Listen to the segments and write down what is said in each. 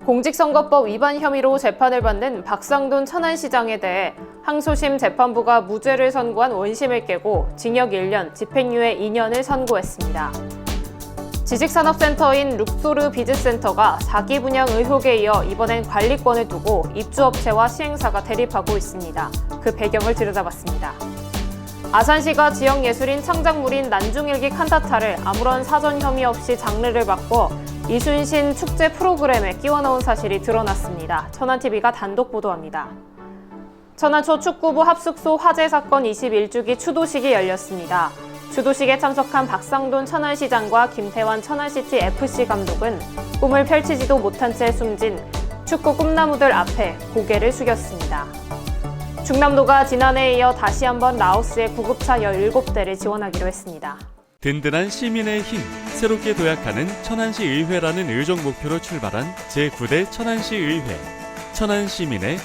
공직선거법 위반 혐의로 재판을 받는 박상돈 천안시장에 대해 항소심 재판부가 무죄를 선고한 원심을 깨고 징역 1년, 집행유예 2년을 선고했습니다. 지식산업센터인 룩소르 비즈센터가 사기 분양 의혹에 이어 이번엔 관리권을 두고 입주업체와 시행사가 대립하고 있습니다. 그 배경을 들여다봤습니다. 아산시가 지역예술인 창작물인 난중일기 칸타타를 아무런 사전 혐의 없이 장르를 바꿔 이순신 축제 프로그램에 끼워 넣은 사실이 드러났습니다. 천안TV가 단독 보도합니다. 천안초 축구부 합숙소 화재 사건 21주기 추도식이 열렸습니다. 추도식에 참석한 박상돈 천안시장과 김태환 천안시티 FC 감독은 꿈을 펼치지도 못한 채 숨진 축구 꿈나무들 앞에 고개를 숙였습니다. 충남도가 지난해에 이어 다시 한번 라오스에 구급차 17대를 지원하기로 했습니다. 든든한 시민의 힘, 새롭게 도약하는 천안시 의회라는 의정 목표로 출발한 제9대 천안시 의회. 천안시민의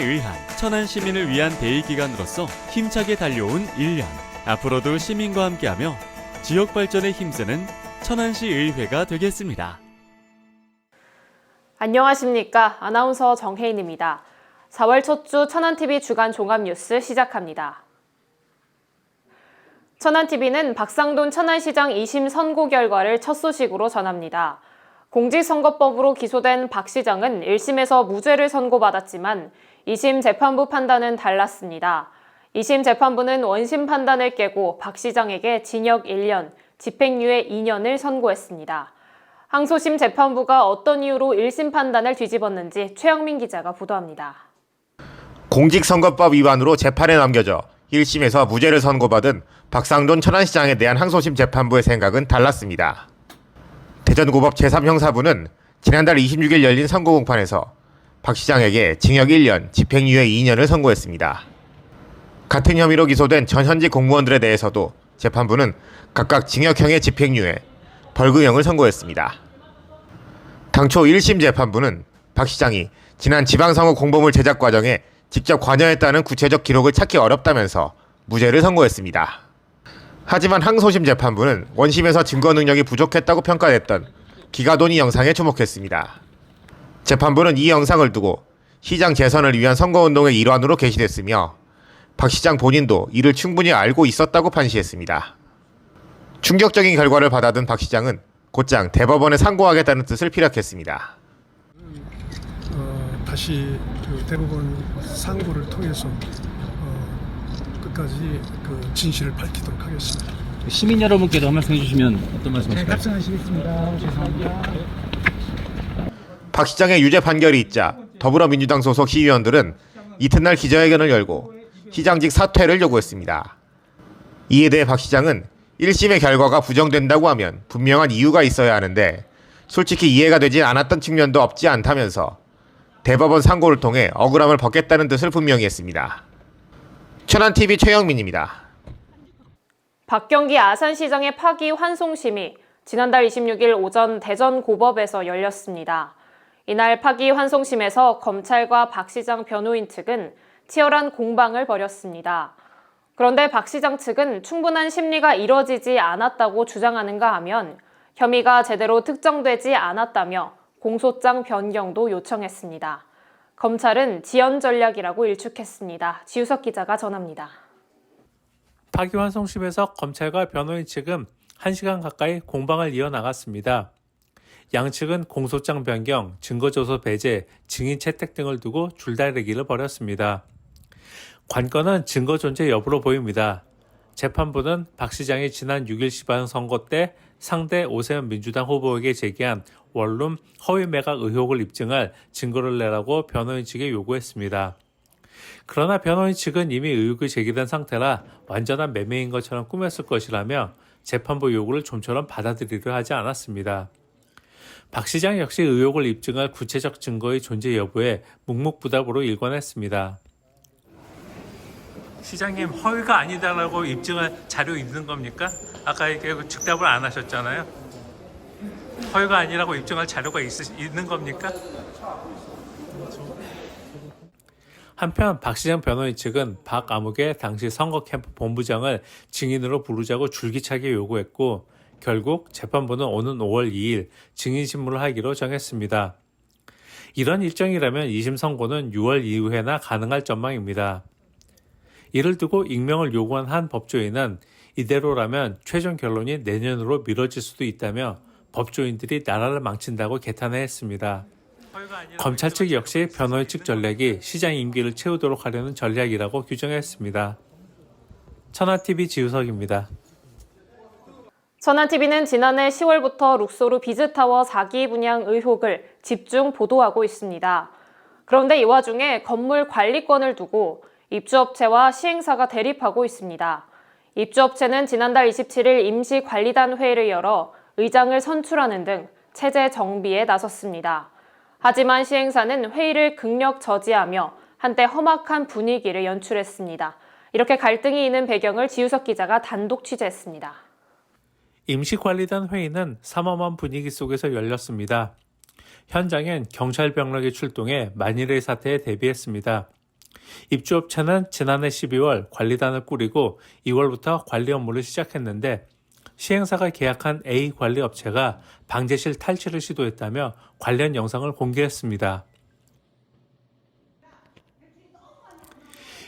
의한, 천안시민을 위한 대의기관으로서 힘차게 달려온 1년. 앞으로도 시민과 함께하며 지역 발전에 힘쓰는 천안시 의회가 되겠습니다. 안녕하십니까. 아나운서 정혜인입니다. 4월 첫 주 천안TV 주간 종합뉴스 시작합니다. 천안TV는 박상돈 천안시장 2심 선고 결과를 첫 소식으로 전합니다. 공직선거법으로 기소된 박 시장은 1심에서 무죄를 선고받았지만 2심 재판부 판단은 달랐습니다. 2심 재판부는 원심 판단을 깨고 박 시장에게 징역 1년, 집행유예 2년을 선고했습니다. 항소심 재판부가 어떤 이유로 1심 판단을 뒤집었는지 최영민 기자가 보도합니다. 공직선거법 위반으로 재판에 넘겨져 1심에서 무죄를 선고받은 박상돈 천안시장에 대한 항소심 재판부의 생각은 달랐습니다. 대전고법 제3형사부는 지난달 26일 열린 선고 공판에서 박 시장에게 징역 1년, 집행유예 2년을 선고했습니다. 같은 혐의로 기소된 전 현직 공무원들에 대해서도 재판부는 각각 징역형의 집행유예, 벌금형을 선고했습니다. 당초 1심 재판부는 박 시장이 지난 지방선거 공보물 제작 과정에 직접 관여했다는 구체적 기록을 찾기 어렵다면서 무죄를 선고했습니다. 하지만 항소심 재판부는 원심에서 증거 능력이 부족했다고 평가됐던 기가돈이 영상에 주목했습니다. 재판부는 이 영상을 두고 시장 재선을 위한 선거운동의 일환으로 게시됐으며 박 시장 본인도 이를 충분히 알고 있었다고 판시했습니다. 충격적인 결과를 받아든 박 시장은 곧장 대법원에 상고하겠다는 뜻을 피력했습니다. 다시 대법원 상고를 통해서 끝까지 진실을 밝히도록 하겠습니다. 시민 여러분께도 한 말씀 해주시면 어떤 말씀이실까요? 네, 답변하시겠습니다. 죄송합니다. 박 시장의 유죄 판결이 있자 더불어민주당 소속 시의원들은 이튿날 기자회견을 열고 시장직 사퇴를 요구했습니다. 이에 대해 박 시장은 1심의 결과가 부정된다고 하면 분명한 이유가 있어야 하는데 솔직히 이해가 되지 않았던 측면도 없지 않다면서 대법원 상고를 통해 억울함을 벗겠다는 뜻을 분명히 했습니다. 천안TV 최영민입니다. 박경기 아산시장의 파기 환송심이 지난달 26일 오전 대전고법에서 열렸습니다. 이날 파기 환송심에서 검찰과 박 시장 변호인 측은 치열한 공방을 벌였습니다. 그런데 박 시장 측은 충분한 심리가 이뤄지지 않았다고 주장하는가 하면 혐의가 제대로 특정되지 않았다며 공소장 변경도 요청했습니다. 검찰은 지연 전략이라고 일축했습니다. 지우석 기자가 전합니다. 파기환송심에서 검찰과 변호인 측은 1시간 가까이 공방을 이어나갔습니다. 양측은 공소장 변경, 증거조서 배제, 증인 채택 등을 두고 줄다리기를 벌였습니다. 관건은 증거 존재 여부로 보입니다. 재판부는 박 시장이 지난 6일 지방선거 때 상대 오세훈 민주당 후보에게 제기한 원룸 허위 매각 의혹을 입증할 증거를 내라고 변호인 측에 요구했습니다. 그러나 변호인 측은 이미 의혹이 제기된 상태라 완전한 매매인 것처럼 꾸몄을 것이라며 재판부 요구를 좀처럼 받아들이려 하지 않았습니다. 박 시장 역시 의혹을 입증할 구체적 증거의 존재 여부에 묵묵부답으로 일관했습니다. 시장님, 허위가 아니다라고 입증할 자료 있는 겁니까? 아까 이게 즉답을 안 하셨잖아요. 허위가 아니라고 입증할 자료가 있는 겁니까? 한편 박 시장 변호인 측은 박 아무개 당시 선거 캠프 본부장을 증인으로 부르자고 줄기차게 요구했고 결국 재판부는 오는 5월 2일 증인신문을 하기로 정했습니다. 이런 일정이라면 2심 선고는 6월 이후에나 가능할 전망입니다. 이를 두고 익명을 요구한 한 법조인은 이대로라면 최종 결론이 내년으로 미뤄질 수도 있다며 법조인들이 나라를 망친다고 개탄했습니다. 검찰 측 역시 변호인 측 전략이 시장 임기를 채우도록 하려는 전략이라고 규정했습니다. 천하TV 지우석입니다. 천안TV는 지난해 10월부터 룩소르 비즈타워 사기 분양 의혹을 집중 보도하고 있습니다. 그런데 이 와중에 건물 관리권을 두고 입주업체와 시행사가 대립하고 있습니다. 입주업체는 지난달 27일 임시관리단 회의를 열어 의장을 선출하는 등 체제 정비에 나섰습니다. 하지만 시행사는 회의를 극력 저지하며 한때 험악한 분위기를 연출했습니다. 이렇게 갈등이 있는 배경을 지우석 기자가 단독 취재했습니다. 임시관리단 회의는 삼엄한 분위기 속에서 열렸습니다. 현장엔 경찰 병력이 출동해 만일의 사태에 대비했습니다. 입주업체는 지난해 12월 관리단을 꾸리고 2월부터 관리 업무를 시작했는데 시행사가 계약한 A 관리업체가 방제실 탈취를 시도했다며 관련 영상을 공개했습니다.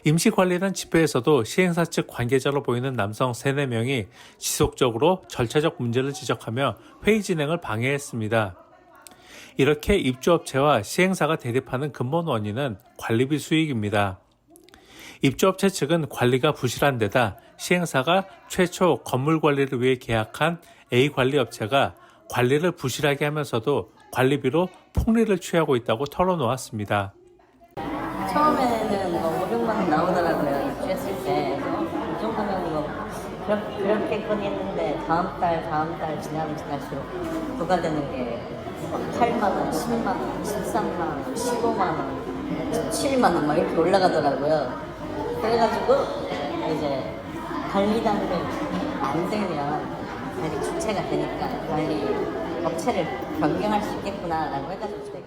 임시관리단 집회에서도 시행사 측 관계자로 보이는 남성 3, 4명이 지속적으로 절차적 문제를 지적하며 회의 진행을 방해했습니다. 이렇게 입주업체와 시행사가 대립하는 근본 원인은 관리비 수익입니다. 입주업체 측은 관리가 부실한 데다 시행사가 최초 건물 관리를 위해 계약한 A 관리업체가 관리를 부실하게 하면서도 관리비로 폭리를 취하고 있다고 털어놓았습니다. 처음에는 뭐 5, 6만 원 나오더라고요. 입주했을 때. 이 정도면 뭐 그렇게까지 했는데 다음 달 지나면 지날수록 부과되는 게 8만 원, 10만 원, 13만 원, 15만 원, 17만 원 막 이렇게 올라가더라고요. 그래가지고 이제 관리단을 만들면 관리 주체가 되니까 관리 업체를 변경할 수 있겠구나라고 해가지고 저희가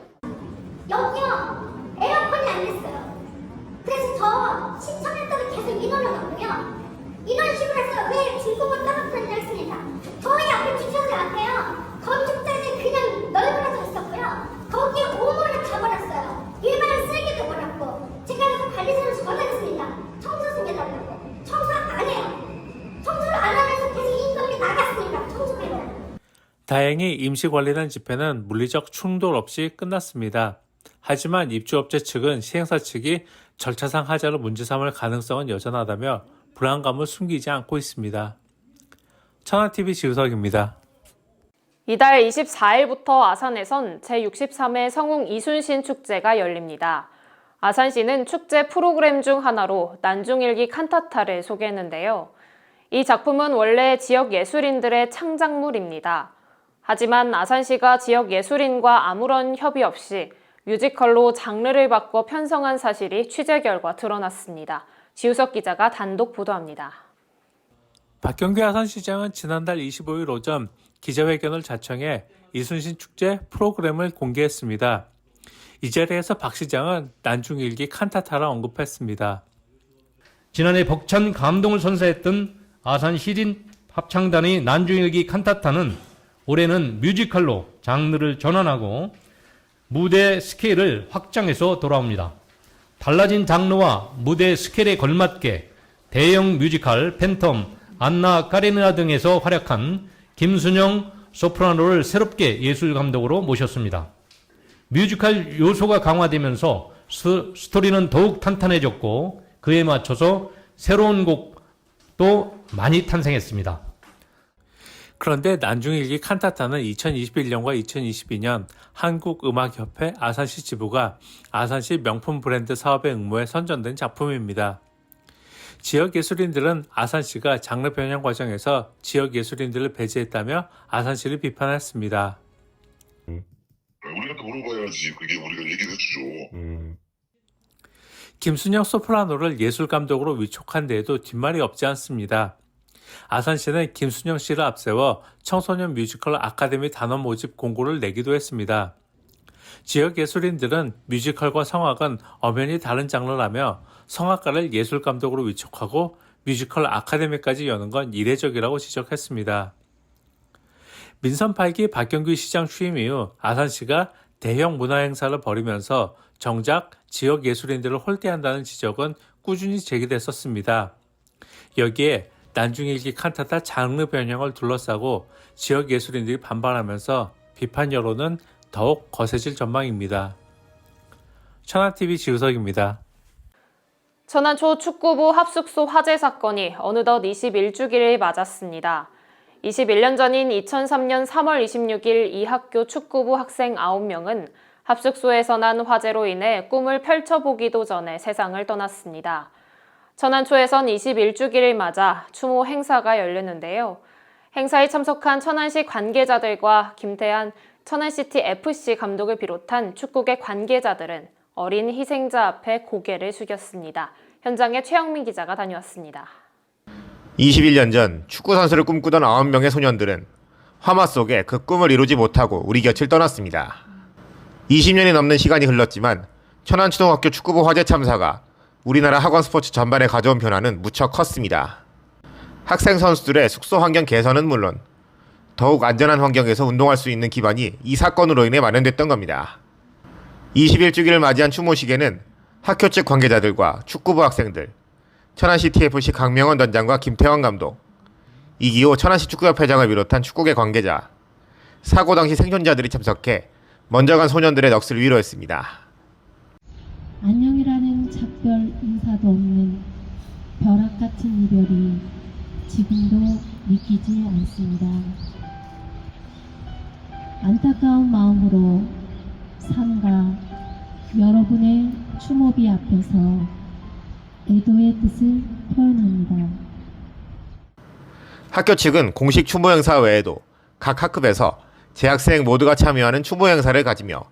여기요 에어컨이 안 됐어요. 그래서 저 신청했다가 계속 인원을 넣고요. 인원식으로 해서 왜 중공을 떨어뜨렸냐 했습니다. 저희 앞에 주차장 앞에요. 건축자들이 그냥 널브러져 있었고요. 거기에 오물을 다 버렸어요. 일반인 쓰레기도 버렸고 제가 그래서 관리사를 전화했습니다. 청소 좀 해달라고. 청소 안 해요. 청소를 안 하면서 계속 임금이 나갔습니다. 청소비를. 다행히 임시관리단 집회는 물리적 충돌 없이 끝났습니다. 하지만 입주업체 측은 시행사 측이 절차상 하자로 문제 삼을 가능성은 여전하다며 불안감을 숨기지 않고 있습니다. 천하TV 지우석입니다. 이달 24일부터 아산에선 제63회 성웅 이순신 축제가 열립니다. 아산시는 축제 프로그램 중 하나로 난중일기 칸타타를 소개했는데요. 이 작품은 원래 지역 예술인들의 창작물입니다. 하지만 아산시가 지역 예술인과 아무런 협의 없이 뮤지컬로 장르를 바꿔 편성한 사실이 취재 결과 드러났습니다. 지우석 기자가 단독 보도합니다. 박경규 아산시장은 지난달 25일 오전 기자회견을 자청해 이순신 축제 프로그램을 공개했습니다. 이 자리에서 박 시장은 난중일기 칸타타를 언급했습니다. 지난해 벅찬 감동을 선사했던 아산 시린 합창단의 난중일기 칸타타는 올해는 뮤지컬로 장르를 전환하고 무대 스케일을 확장해서 돌아옵니다. 달라진 장르와 무대 스케일에 걸맞게 대형 뮤지컬 팬텀, 안나 까레니나 등에서 활약한 김순영 소프라노를 새롭게 예술감독으로 모셨습니다. 뮤지컬 요소가 강화되면서 스토리는 더욱 탄탄해졌고 그에 맞춰서 새로운 곡도 많이 탄생했습니다. 그런데 난중일기 칸타타는 2021년과 2022년 한국음악협회 아산시 지부가 아산시 명품 브랜드 사업의 응모에 선정된 작품입니다. 지역 예술인들은 아산시가 장르 변형 과정에서 지역 예술인들을 배제했다며 아산시를 비판했습니다. 우리한테 물어봐야지 그게 우리가 얘기를 해주죠. 김순영 소프라노를 예술감독으로 위촉한 데에도 뒷말이 없지 않습니다. 아산시는 김순영 씨를 앞세워 청소년 뮤지컬 아카데미 단원 모집 공고를 내기도 했습니다. 지역 예술인들은 뮤지컬과 성악은 엄연히 다른 장르라며 성악가를 예술감독으로 위촉하고 뮤지컬 아카데미까지 여는 건 이례적이라고 지적했습니다. 민선 8기 박경규 시장 취임 이후 아산시가 대형 문화 행사를 벌이면서 정작 지역 예술인들을 홀대한다는 지적은 꾸준히 제기됐었습니다. 여기에 난중일기 칸타타 장르 변형을 둘러싸고 지역 예술인들이 반발하면서 비판 여론은 더욱 거세질 전망입니다. 천안TV 지우석입니다. 천안초 축구부 합숙소 화재 사건이 어느덧 21주기를 맞았습니다. 21년 전인 2003년 3월 26일 이 학교 축구부 학생 9명은 합숙소에서 난 화재로 인해 꿈을 펼쳐보기도 전에 세상을 떠났습니다. 천안초에선 21주기를 맞아 추모 행사가 열렸는데요. 행사에 참석한 천안시 관계자들과 김태한 천안시티 FC 감독을 비롯한 축구계 관계자들은 어린 희생자 앞에 고개를 숙였습니다. 현장에 최영민 기자가 다녀왔습니다. 21년 전 축구선수를 꿈꾸던 9명의 소년들은 화마 속에 그 꿈을 이루지 못하고 우리 곁을 떠났습니다. 20년이 넘는 시간이 흘렀지만 천안초등학교 축구부 화재 참사가 우리나라 학원 스포츠 전반에 가져온 변화는 무척 컸습니다. 학생 선수들의 숙소 환경 개선은 물론 더욱 안전한 환경에서 운동할 수 있는 기반이 이 사건으로 인해 마련됐던 겁니다. 21주기를 맞이한 추모식에는 학교 측 관계자들과 축구부 학생들, 천안시TFC 강명원 단장과 김태환 감독, 이기호 천안시 축구협회장을 비롯한 축구계 관계자, 사고 당시 생존자들이 참석해 먼저 간 소년들의 넋을 위로했습니다. 안녕이라는 작별 인사도 없는 벼락 같은 이별이 지금도 믿기지 않습니다. 안타까운 마음으로 삼가 여러분의 추모비 앞에서 애도의 뜻을 표현합니다. 학교 측은 공식 추모 행사 외에도 각 학급에서 재학생 모두가 참여하는 추모 행사를 가지며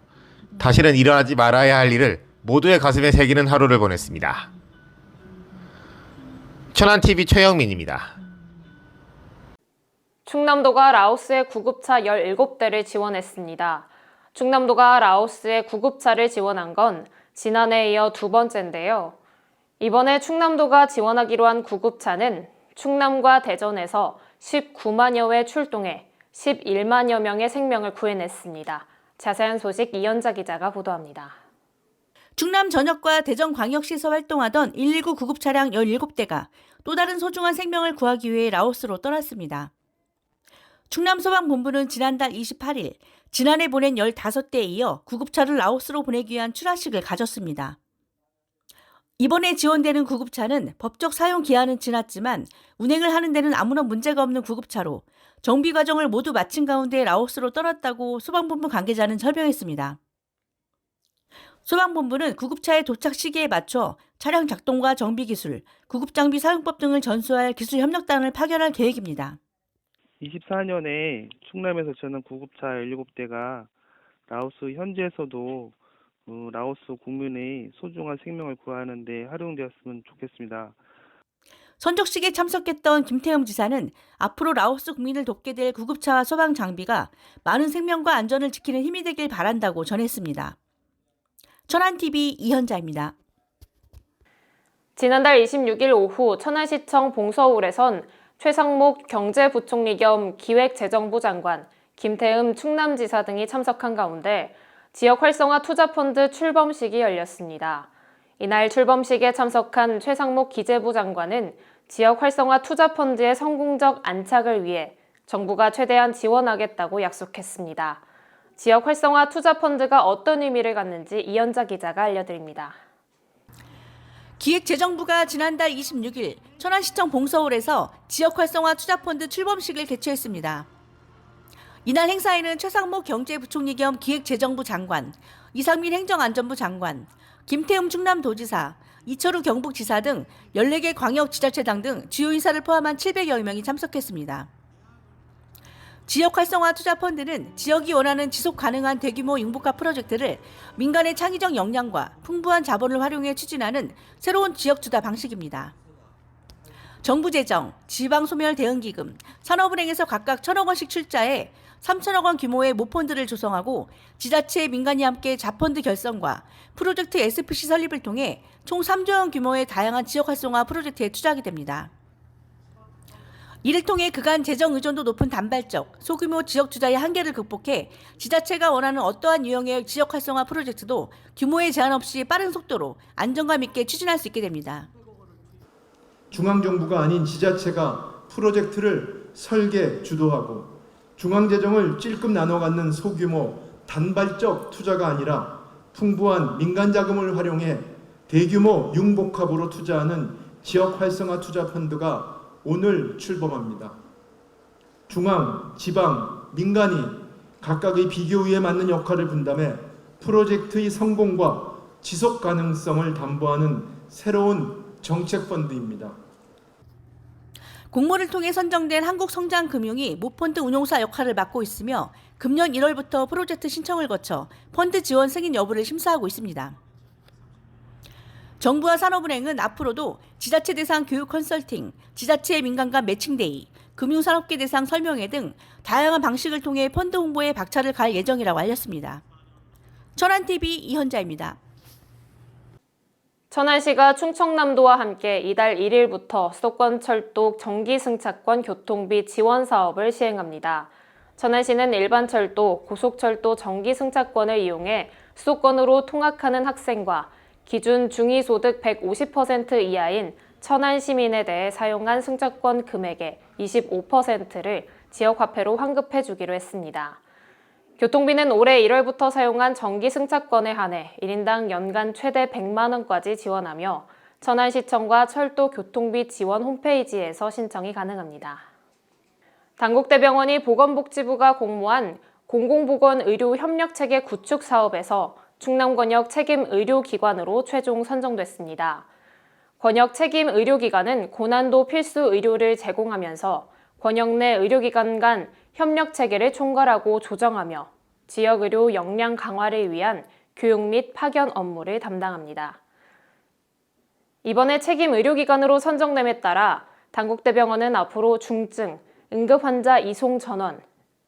다시는 일어나지 말아야 할 일을 모두의 가슴에 새기는 하루를 보냈습니다. 천안TV 최영민입니다. 충남도가 라오스의 구급차 17대를 지원했습니다. 충남도가 라오스의 구급차를 지원한 건 지난해에 이어 두 번째인데요. 이번에 충남도가 지원하기로 한 구급차는 충남과 대전에서 19만여 회 출동해 11만여 명의 생명을 구해냈습니다. 자세한 소식 이현자 기자가 보도합니다. 충남 전역과 대전광역시에서 활동하던 119 구급차량 17대가 또 다른 소중한 생명을 구하기 위해 라오스로 떠났습니다. 충남소방본부는 지난달 28일 지난해 보낸 15대에 이어 구급차를 라오스로 보내기 위한 출하식을 가졌습니다. 이번에 지원되는 구급차는 법적 사용 기한은 지났지만 운행을 하는 데는 아무런 문제가 없는 구급차로 정비 과정을 모두 마친 가운데 라오스로 떠났다고 소방본부 관계자는 설명했습니다. 소방본부는 구급차의 도착 시기에 맞춰 차량 작동과 정비 기술, 구급장비 사용법 등을 전수할 기술협력단을 파견할 계획입니다. 24년에 충남에서 저는 구급차 17대가 라오스 현지에서도 라오스 국민의 소중한 생명을 구하는 데 활용되었으면 좋겠습니다. 선적식에 참석했던 김태흠 지사는 앞으로 라오스 국민을 돕게 될 구급차와 소방 장비가 많은 생명과 안전을 지키는 힘이 되길 바란다고 전했습니다. 천안TV 이현자입니다. 지난달 26일 오후 천안시청 봉서울에선 최상목 경제부총리 겸 기획재정부 장관, 김태흠 충남지사 등이 참석한 가운데 지역 활성화 투자펀드 출범식이 열렸습니다. 이날 출범식에 참석한 최상목 기재부 장관은 지역 활성화 투자펀드의 성공적 안착을 위해 정부가 최대한 지원하겠다고 약속했습니다. 지역 활성화 투자펀드가 어떤 의미를 갖는지 이현자 기자가 알려드립니다. 기획재정부가 지난달 26일 천안시청 봉서울에서 지역활성화 투자펀드 출범식을 개최했습니다. 이날 행사에는 최상목 경제부총리 겸 기획재정부 장관, 이상민 행정안전부 장관, 김태흠 충남도지사, 이철우 경북지사 등 14개 광역지자체당 등 주요 인사를 포함한 700여 명이 참석했습니다. 지역활성화 투자펀드는 지역이 원하는 지속가능한 대규모 융복화 프로젝트를 민간의 창의적 역량과 풍부한 자본을 활용해 추진하는 새로운 지역투자 방식입니다. 정부 재정, 지방소멸대응기금, 산업은행에서 각각 1,000억 원씩 출자해 3,000억 원 규모의 모펀드를 조성하고 지자체, 민간이 함께 자펀드 결성과 프로젝트 SPC 설립을 통해 총 3조 원 규모의 다양한 지역활성화 프로젝트에 투자하게 됩니다. 이를 통해 그간 재정 의존도 높은 단발적, 소규모 지역 투자의 한계를 극복해 지자체가 원하는 어떠한 유형의 지역 활성화 프로젝트도 규모의 제한 없이 빠른 속도로 안정감 있게 추진할 수 있게 됩니다. 중앙정부가 아닌 지자체가 프로젝트를 설계, 주도하고 중앙재정을 찔끔 나눠 갖는 소규모 단발적 투자가 아니라 풍부한 민간 자금을 활용해 대규모 융복합으로 투자하는 지역 활성화 투자 펀드가 오늘 출범합니다. 중앙, 지방, 민간이 각각의 비교위에 맞는 역할을 분담해 프로젝트의 성공과 지속 가능성을 담보하는 새로운 정책 펀드입니다. 공모를 통해 선정된 한국성장금융이 모펀드 운용사 역할을 맡고 있으며 금년 1월부터 프로젝트 신청을 거쳐 펀드 지원 승인 여부를 심사하고 있습니다. 정부와 산업은행은 앞으로도 지자체 대상 교육 컨설팅, 지자체 민간 간 매칭데이, 금융산업계 대상 설명회 등 다양한 방식을 통해 펀드 홍보에 박차를 가할 예정이라고 알렸습니다. 천안TV 이현자입니다. 천안시가 충청남도와 함께 이달 1일부터 수도권 철도 정기승차권 교통비 지원 사업을 시행합니다. 천안시는 일반 철도, 고속철도 정기승차권을 이용해 수도권으로 통학하는 학생과 기준 중위소득 150% 이하인 천안 시민에 대해 사용한 승차권 금액의 25%를 지역화폐로 환급해 주기로 했습니다. 교통비는 올해 1월부터 사용한 정기승차권에 한해 1인당 연간 최대 100만 원까지 지원하며 천안시청과 철도교통비 지원 홈페이지에서 신청이 가능합니다. 당국대병원이 보건복지부가 공모한 공공보건의료협력체계 구축 사업에서 충남권역 책임의료기관으로 최종 선정됐습니다. 권역 책임의료기관은 고난도 필수 의료를 제공하면서 권역 내 의료기관 간 협력체계를 총괄하고 조정하며 지역의료 역량 강화를 위한 교육 및 파견 업무를 담당합니다. 이번에 책임의료기관으로 선정됨에 따라 당국대병원은 앞으로 중증, 응급환자 이송 전원,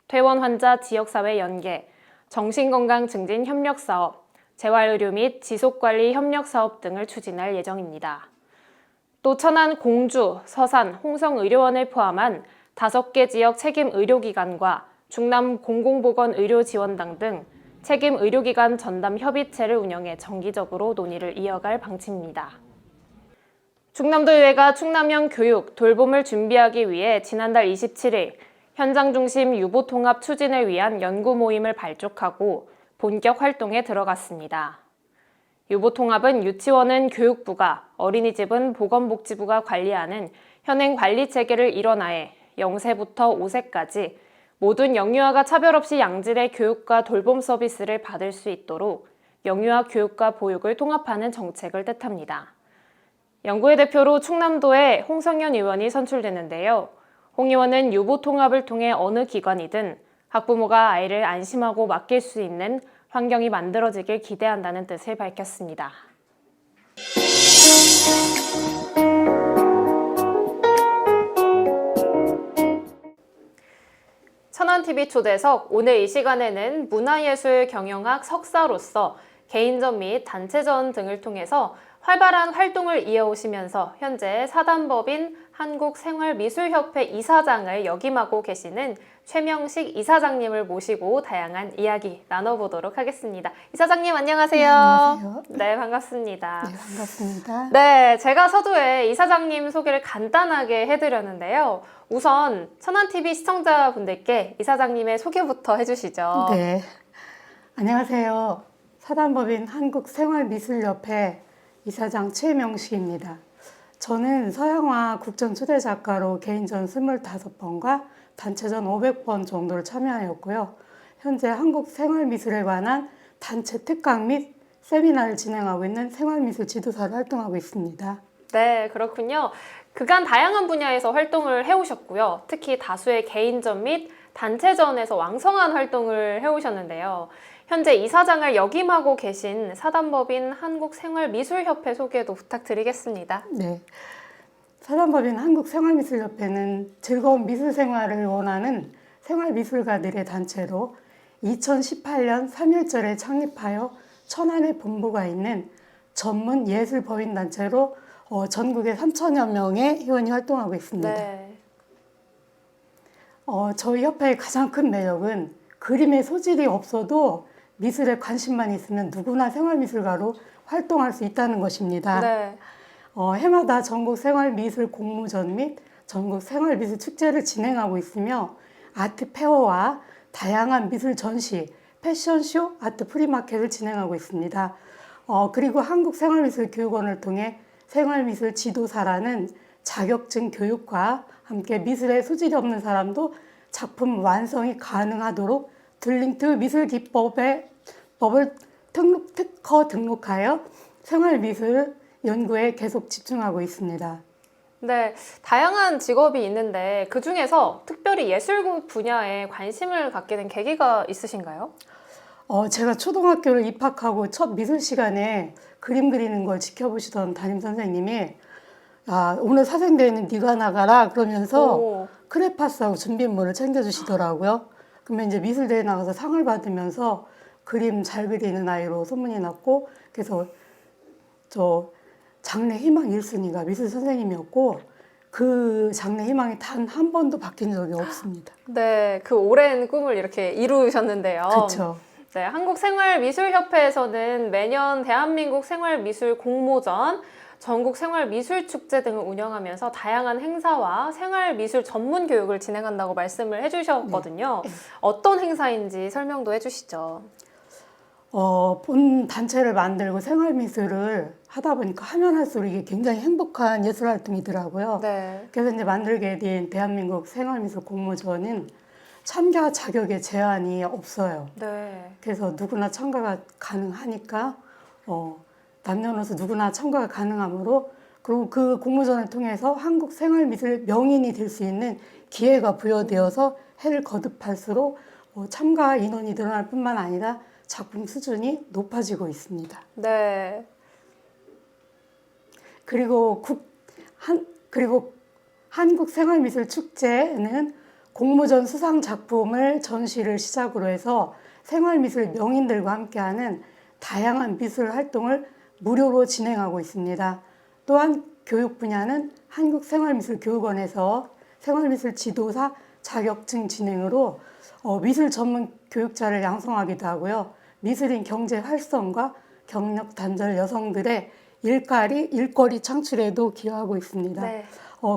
퇴원 환자 지역사회 연계, 정신건강 증진 협력사업, 재활의료 및 지속관리 협력사업 등을 추진할 예정입니다. 또 천안 공주, 서산, 홍성의료원을 포함한 5개 지역 책임의료기관과 충남 공공보건의료지원당 등 책임의료기관 전담 협의체를 운영해 정기적으로 논의를 이어갈 방침입니다. 충남도의회가 충남형 교육, 돌봄을 준비하기 위해 지난달 27일 현장 중심 유보통합 추진을 위한 연구 모임을 발족하고 본격 활동에 들어갔습니다. 유보통합은 유치원은 교육부가, 어린이집은 보건복지부가 관리하는 현행 관리체계를 일원화해 0세부터 5세까지 모든 영유아가 차별 없이 양질의 교육과 돌봄 서비스를 받을 수 있도록 영유아 교육과 보육을 통합하는 정책을 뜻합니다. 연구회 대표로 충남도의 홍성현 의원이 선출됐는데요. 홍 의원은 유보통합을 통해 어느 기관이든 학부모가 아이를 안심하고 맡길 수 있는 환경이 만들어지길 기대한다는 뜻을 밝혔습니다. 천안TV 초대석, 오늘 이 시간에는 문화예술 경영학 석사로서 개인전 및 단체전 등을 통해서 활발한 활동을 이어오시면서 현재 사단법인 한국생활미술협회 이사장을 역임하고 계시는 최명식 이사장님을 모시고 다양한 이야기 나눠보도록 하겠습니다. 이사장님 안녕하세요. 네, 안녕하세요. 네, 반갑습니다. 네, 반갑습니다. 네, 제가 서두에 이사장님 소개를 간단하게 해드렸는데요. 우선 천안TV 시청자분들께 이사장님의 소개부터 해주시죠. 네, 안녕하세요. 사단법인 한국생활미술협회 이사장 최명식입니다. 저는 서양화 국전 초대 작가로 개인전 25번과 단체전 500번 정도를 참여하였고요. 현재 한국 생활미술에 관한 단체 특강 및 세미나를 진행하고 있는 생활미술 지도사로 활동하고 있습니다. 네, 그렇군요. 그간 다양한 분야에서 활동을 해오셨고요. 특히 다수의 개인전 및 단체전에서 왕성한 활동을 해오셨는데요. 현재 이사장을 역임하고 계신 사단법인 한국생활미술협회 소개도 부탁드리겠습니다. 네, 사단법인 한국생활미술협회는 즐거운 미술생활을 원하는 생활미술가들의 단체로 2018년 3.1절에 창립하여 천안에 본부가 있는 전문 예술법인단체로 전국에 3,000여 명의 회원이 활동하고 있습니다. 네. 저희 협회의 가장 큰 매력은 그림의 소질이 없어도 미술에 관심만 있으면 누구나 생활미술가로 활동할 수 있다는 것입니다. 네. 해마다 전국 생활미술 공모전 및 전국 생활미술 축제를 진행하고 있으며 아트 페어와 다양한 미술 전시, 패션쇼, 아트 프리마켓을 진행하고 있습니다. 그리고 한국생활미술교육원을 통해 생활미술 지도사라는 자격증 교육과 함께 미술에 소질이 없는 사람도 작품 완성이 가능하도록 들링트 미술기법을 특허 등록하여 생활미술 연구에 계속 집중하고 있습니다. 네, 다양한 직업이 있는데 그 중에서 특별히 예술 분야에 관심을 갖게 된 계기가 있으신가요? 제가 초등학교를 입학하고 첫 미술 시간에 그림 그리는 걸 지켜보시던 담임 선생님이 오늘 사생대회는 네가 나가라 그러면서 크레파스하고 준비물을 챙겨주시더라고요. 그러면 이제 미술대회 나가서 상을 받으면서 그림 잘 그리는 아이로 소문이 났고, 그래서 저 장래 희망 1순위가 미술 선생님이었고 그 장래 희망이 단 한 번도 바뀐 적이 없습니다. 네, 그 오랜 꿈을 이렇게 이루셨는데요. 그렇죠. 네, 한국생활미술협회에서는 매년 대한민국 생활미술 공모전, 전국 생활미술축제 등을 운영하면서 다양한 행사와 생활미술 전문 교육을 진행한다고 말씀을 해주셨거든요. 네. 어떤 행사인지 설명도 해주시죠. 본 단체를 만들고 생활미술을 하다 보니까 하면 할수록 이게 굉장히 행복한 예술활동이더라고요. 네. 그래서 이제 만들게 된 대한민국 생활미술 공모전은 참가 자격에 제한이 없어요. 네. 그래서 누구나 참가가 가능하니까 남녀노소 누구나 참가가 가능하므로, 그리고 그 공모전을 통해서 한국 생활미술 명인이 될 수 있는 기회가 부여되어서 해를 거듭할수록 참가 인원이 늘어날 뿐만 아니라 작품 수준이 높아지고 있습니다. 네. 그리고 한국생활미술축제는 공모전 수상 작품을 전시를 시작으로 해서 생활미술 명인들과 함께하는 다양한 미술 활동을 무료로 진행하고 있습니다. 또한 교육 분야는 한국생활미술교육원에서 생활미술 지도사 자격증 진행으로 미술 전문 교육자를 양성하기도 하고요. 미술인 경제 활성과 경력 단절 여성들의 일거리 창출에도 기여하고 있습니다. 네.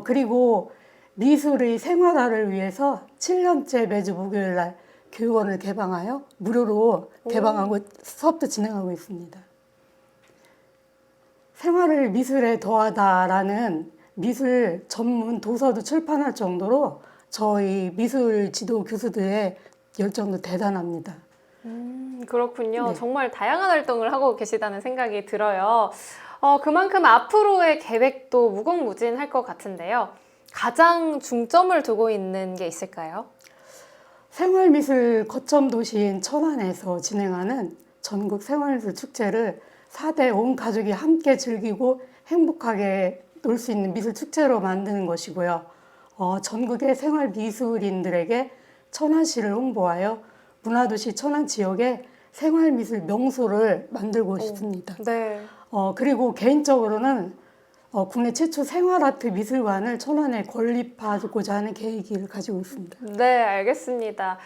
그리고 미술의 생활화를 위해서 7년째 매주 목요일 날 교육원을 개방하여 무료로 개방하고 수업도 진행하고 있습니다. 생활을 미술에 더하다라는 미술 전문 도서도 출판할 정도로 저희 미술 지도 교수들의 열정도 대단합니다. 그렇군요. 네. 정말 다양한 활동을 하고 계시다는 생각이 들어요. 그만큼 앞으로의 계획도 무궁무진할 것 같은데요. 가장 중점을 두고 있는 게 있을까요? 생활미술 거점 도시인 천안에서 진행하는 전국 생활미술 축제를 4대 온 가족이 함께 즐기고 행복하게 놀 수 있는 미술 축제로 만드는 것이고요. 전국의 생활미술인들에게 천안시를 홍보하여 문화도시 천안 지역에 생활미술 명소를 만들고 싶습니다. 네. 그리고 개인적으로는 국내 최초 생활아트 미술관을 천안에 건립하고자 하는 계획을 가지고 있습니다. 네, 알겠습니다.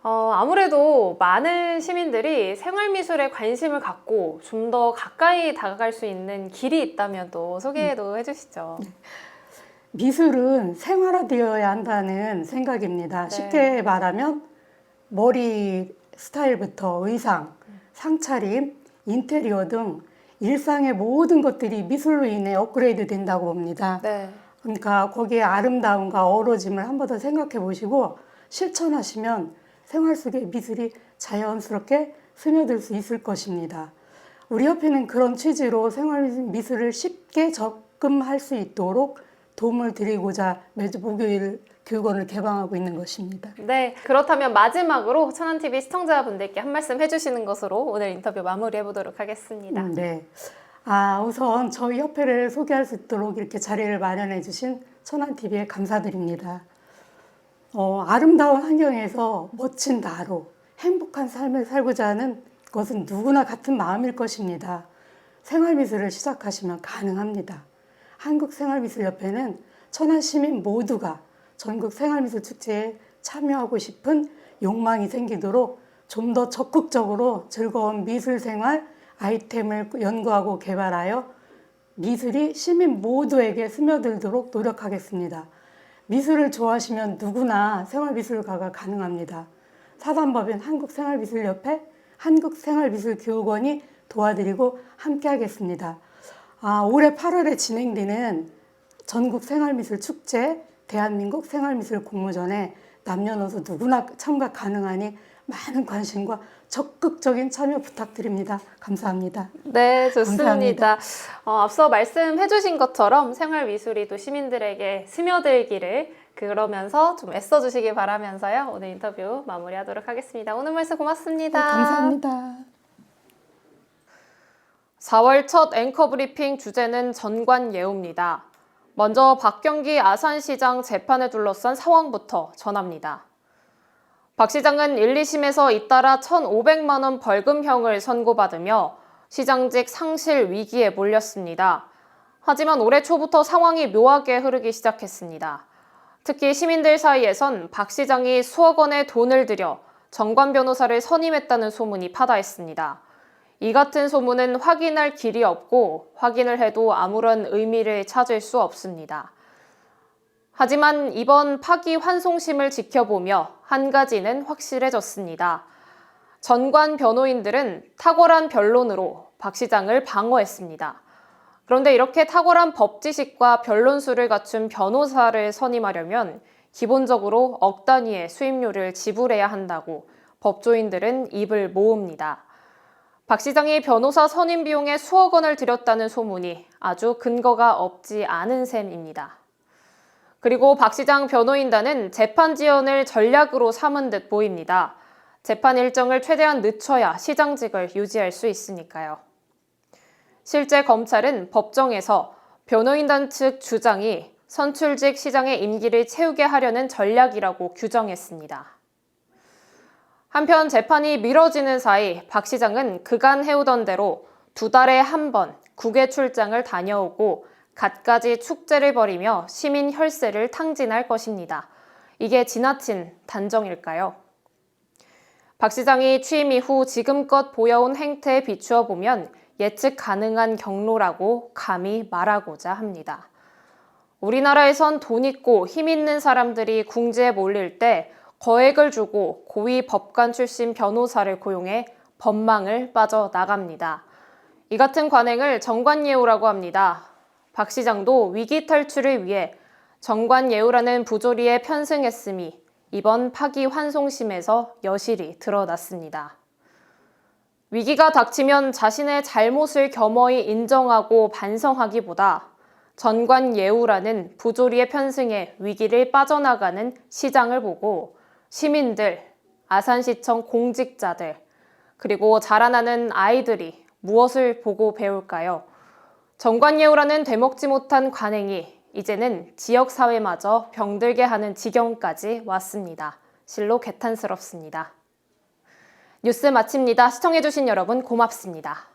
아무래도 많은 시민들이 생활미술에 관심을 갖고 좀 더 가까이 다가갈 수 있는 길이 있다면 또 소개도 해주시죠. 미술은 생활화되어야 한다는 생각입니다. 네. 쉽게 말하면 머리 스타일부터 의상, 상차림, 인테리어 등 일상의 모든 것들이 미술로 인해 업그레이드 된다고 봅니다. 네. 그러니까 거기에 아름다움과 어우러짐을 한 번 더 생각해 보시고 실천하시면 생활 속의 미술이 자연스럽게 스며들 수 있을 것입니다. 우리 협회는 그런 취지로 생활 미술을 쉽게 접근할 수 있도록 도움을 드리고자 매주 목요일 교육원을 개방하고 있는 것입니다. 네, 그렇다면 마지막으로 천안TV 시청자분들께 한 말씀 해주시는 것으로 오늘 인터뷰 마무리해 보도록 하겠습니다. 네. 우선 저희 협회를 소개할 수 있도록 이렇게 자리를 마련해 주신 천안TV에 감사드립니다. 아름다운 환경에서 멋진 나로 행복한 삶을 살고자 하는 것은 누구나 같은 마음일 것입니다. 생활미술을 시작하시면 가능합니다. 한국생활미술협회는 천안 시민 모두가 전국 생활미술 축제에 참여하고 싶은 욕망이 생기도록 좀 더 적극적으로 즐거운 미술생활 아이템을 연구하고 개발하여 미술이 시민 모두에게 스며들도록 노력하겠습니다. 미술을 좋아하시면 누구나 생활미술가가 가능합니다. 사단법인 한국생활미술협회, 한국생활미술교육원이 도와드리고 함께하겠습니다. 올해 8월에 진행되는 전국생활미술축제 대한민국 생활미술 공모전에 남녀노소 누구나 참가 가능하니 많은 관심과 적극적인 참여 부탁드립니다. 감사합니다. 네, 좋습니다. 감사합니다. 앞서 말씀해 주신 것처럼 생활미술이 또 시민들에게 스며들기를 그러면서 좀 애써주시기 바라면서요. 오늘 인터뷰 마무리하도록 하겠습니다. 오늘 말씀 고맙습니다. 감사합니다. 4월 첫 앵커 브리핑 주제는 전관예우입니다. 먼저 박경기 아산시장 재판을 둘러싼 상황부터 전합니다. 박 시장은 1, 2심에서 잇따라 1,500만 원 벌금형을 선고받으며 시장직 상실 위기에 몰렸습니다. 하지만 올해 초부터 상황이 묘하게 흐르기 시작했습니다. 특히 시민들 사이에선 박 시장이 수억 원의 돈을 들여 정관 변호사를 선임했다는 소문이 파다했습니다. 이 같은 소문은 확인할 길이 없고 확인을 해도 아무런 의미를 찾을 수 없습니다. 하지만 이번 파기환송심을 지켜보며 한 가지는 확실해졌습니다. 전관 변호인들은 탁월한 변론으로 박 시장을 방어했습니다. 그런데 이렇게 탁월한 법지식과 변론수를 갖춘 변호사를 선임하려면 기본적으로 억 단위의 수임료를 지불해야 한다고 법조인들은 입을 모읍니다. 박 시장이 변호사 선임 비용에 수억 원을 들였다는 소문이 아주 근거가 없지 않은 셈입니다. 그리고 박 시장 변호인단은 재판 지연을 전략으로 삼은 듯 보입니다. 재판 일정을 최대한 늦춰야 시장직을 유지할 수 있으니까요. 실제 검찰은 법정에서 변호인단 측 주장이 선출직 시장의 임기를 채우게 하려는 전략이라고 규정했습니다. 한편 재판이 미뤄지는 사이 박 시장은 그간 해오던 대로 2달에 한 번 국외 출장을 다녀오고 갖가지 축제를 벌이며 시민 혈세를 탕진할 것입니다. 이게 지나친 단정일까요? 박 시장이 취임 이후 지금껏 보여온 행태에 비추어 보면 예측 가능한 경로라고 감히 말하고자 합니다. 우리나라에선 돈 있고 힘 있는 사람들이 궁지에 몰릴 때 거액을 주고 고위 법관 출신 변호사를 고용해 법망을 빠져나갑니다. 이 같은 관행을 정관예우라고 합니다. 박 시장도 위기 탈출을 위해 정관예우라는 부조리에 편승했음이 이번 파기환송심에서 여실히 드러났습니다. 위기가 닥치면 자신의 잘못을 겸허히 인정하고 반성하기보다 전관예우라는 부조리에 편승해 위기를 빠져나가는 시장을 보고 시민들, 아산시청 공직자들, 그리고 자라나는 아이들이 무엇을 보고 배울까요? 정관예우라는 되먹지 못한 관행이 이제는 지역사회마저 병들게 하는 지경까지 왔습니다. 실로 개탄스럽습니다. 뉴스 마칩니다. 시청해주신 여러분 고맙습니다.